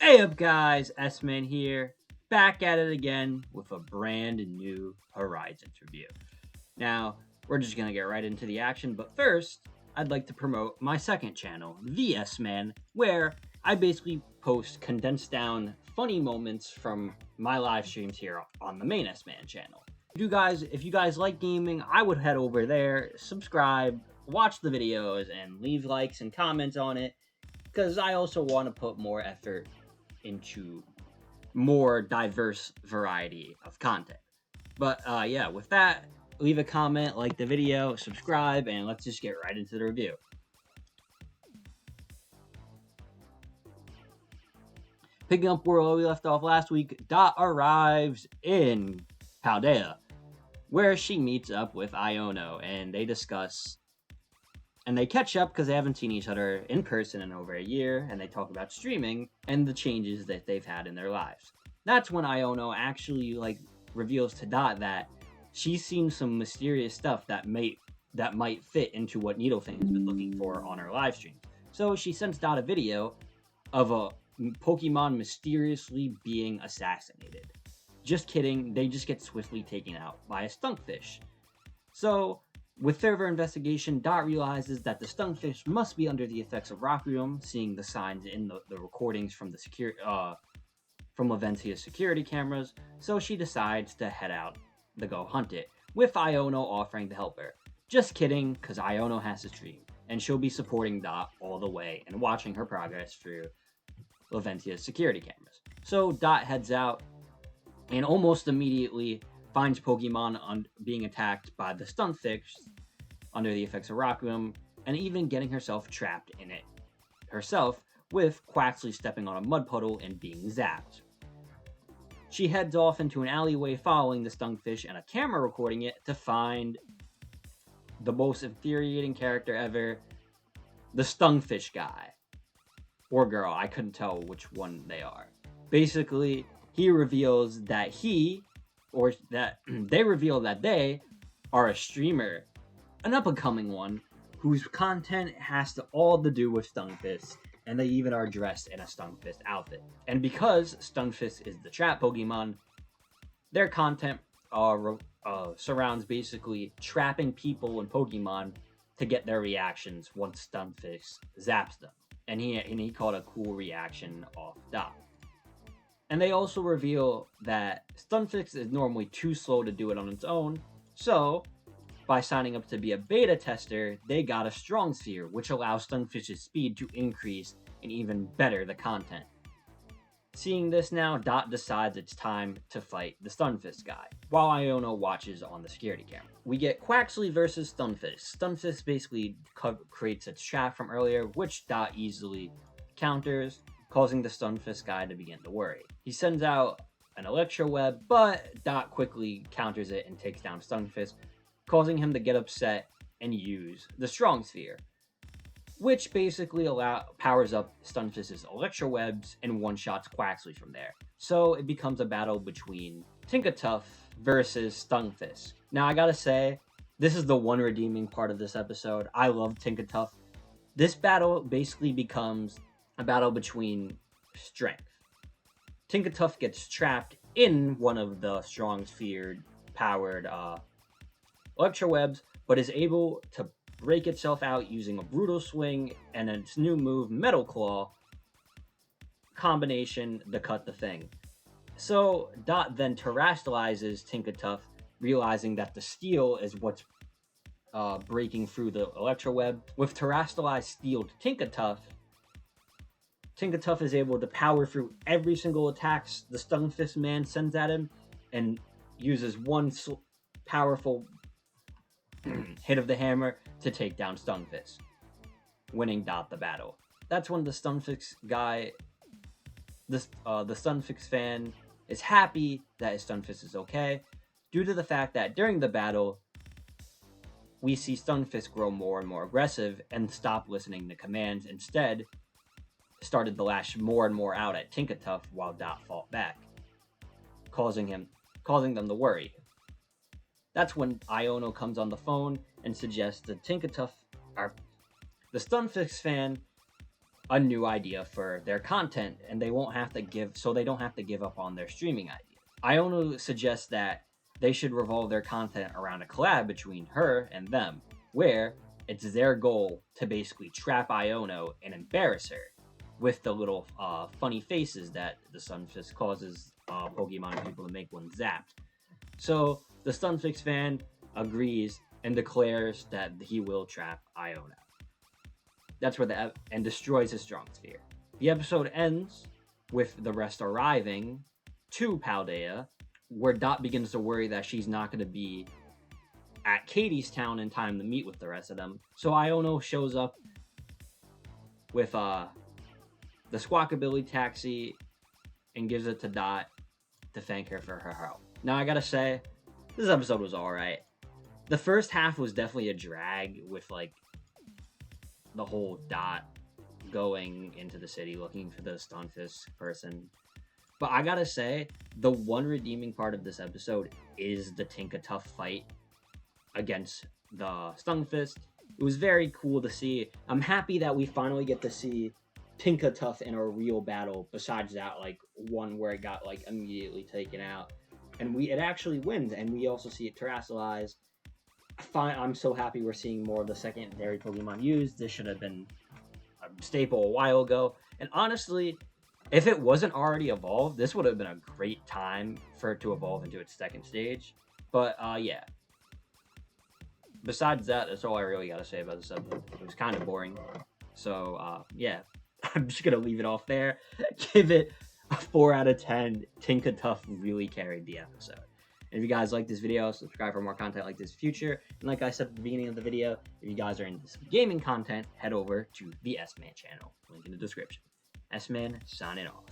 Hey up guys, S-Man here, back at it again with a brand new Horizons review. Now, we're just gonna get right into the action, but first, I'd like to promote my second channel, the S-Man, where I basically post condensed down funny moments from my live streams here on the main S-Man channel. If you guys like gaming, I would head over there, subscribe, watch the videos, and leave likes and comments on it, because I also want to put more effort into more diverse variety of content. But yeah, with that, leave a comment, like the video, subscribe, and let's just get right into the review. Picking up where we left off last week, Dot arrives in Paldea, where she meets up with Iono, and they discuss and they catch up because they haven't seen each other in person in over a year, and they talk about streaming and the changes that they've had in their lives. That's when Iono actually reveals to Dot that she's seen some mysterious stuff that might fit into what Needlefang has been looking for on her live stream. So she sends Dot a video of a Pokemon mysteriously being assassinated. Just kidding, they just get swiftly taken out by a stunfisk. So with further investigation, Dot realizes that the stunfisk must be under the effects of Rockrium, seeing the signs in the recordings from from Laventia's security cameras, so she decides to head out to go hunt it, with Iono offering to help her. Just kidding, because Iono has to stream, and she'll be supporting Dot all the way and watching her progress through Laventia's security cameras. So Dot heads out, and almost immediately finds Pokemon being attacked by the stunfisk under the effects of Rockrium, and even getting herself trapped in it herself, with Quaxley stepping on a mud puddle and being zapped. She heads off into an alleyway following the stunfisk and a camera recording it to find the most infuriating character ever, the stunfisk guy. Or girl, I couldn't tell which one they are. Basically, he reveals that they reveal that they are a streamer, an up-and-coming one, whose content has all to do with Stunfisk, and they even are dressed in a Stunfisk outfit. And because Stunfisk is the trap Pokemon, their content surrounds basically trapping people and Pokemon to get their reactions once Stunfisk zaps them. And he called a cool reaction off Dot. And they also reveal that Stunfisk is normally too slow to do it on its own, so by signing up to be a beta tester, they got a strong sphere, which allows Stunfisk's speed to increase and even better the content. Seeing this now, Dot decides it's time to fight the Stunfisk guy, while Iono watches on the security camera. We get Quaxley versus Stunfisk. Stunfisk basically creates its trap from earlier, which Dot easily counters, causing the Stunfisk guy to begin to worry. He sends out an Electro Web, but Dot quickly counters it and takes down Stunfisk, causing him to get upset and use the Strong Sphere, which basically powers up Stunfisk's Electro Webs and one-shots Quaxley from there. So it becomes a battle between Tinkatuff versus Stunfisk. Now I gotta say, this is the one redeeming part of this episode. I love Tinkatuff. This battle basically becomes a battle between strength. Tinkatuff gets trapped in one of the Strong Sphere powered Electro Webs, but is able to break itself out using a Brutal Swing and its new move, Metal Claw combination to cut the thing. So Dot then terastallizes Tinkatuff, realizing that the steel is what's breaking through the Electro Web. With terastallized steel to Tinkatuff is able to power through every single attack the Stunfisk man sends at him, and uses one powerful hit of the hammer to take down Stunfisk, winning Dot the battle. That's when the Stunfisk guy, the Stunfisk fan, is happy that his Stunfisk is okay, due to the fact that during the battle, we see Stunfisk grow more and more aggressive and stop listening to commands. Instead, started to lash more and more out at Tinkatuff while Dot fought back, causing them to worry. That's when Iono comes on the phone and suggests that Tinkatuff, the Stunfisk fan, a new idea for their content, and they don't have to give up on their streaming idea. Iono suggests that they should revolve their content around a collab between her and them, where it's their goal to basically trap Iono and embarrass her with the little funny faces that the Stunfisk causes Pokemon people to make when zapped. So the Stunfisk fan agrees and declares that he will trap Iono. That's where and destroys his strong sphere. The episode ends with the rest arriving to Paldea, where Dot begins to worry that she's not going to be at Katie's town in time to meet with the rest of them. So Iono shows up with the Squawkabilly taxi and gives it to Dot to thank her for her help. Now I gotta say, this episode was alright. The first half was definitely a drag with like the whole Dot going into the city looking for the Stunfisk person. But I gotta say, the one redeeming part of this episode is the Tinkatuff fight against the Stunfisk. It was very cool to see. I'm happy that we finally get to see Tinkatuff in a real battle, besides that like one where it got like immediately taken out. And it actually wins, and we also see it terrestrialize. I'm so happy we're seeing more of the secondary Pokemon used. This should have been a staple a while ago. And honestly, if it wasn't already evolved, this would have been a great time for it to evolve into its second stage. But yeah. Besides that, that's all I really got to say about this episode. It was kind of boring. So yeah, I'm just going to leave it off there. Give it a 4 out of 10. Tinkatuff really carried the episode. And if you guys like this video, subscribe for more content like this in the future. And like I said at the beginning of the video, if you guys are into some gaming content, head over to the Sman Channel. Link in the description. Sman signing off.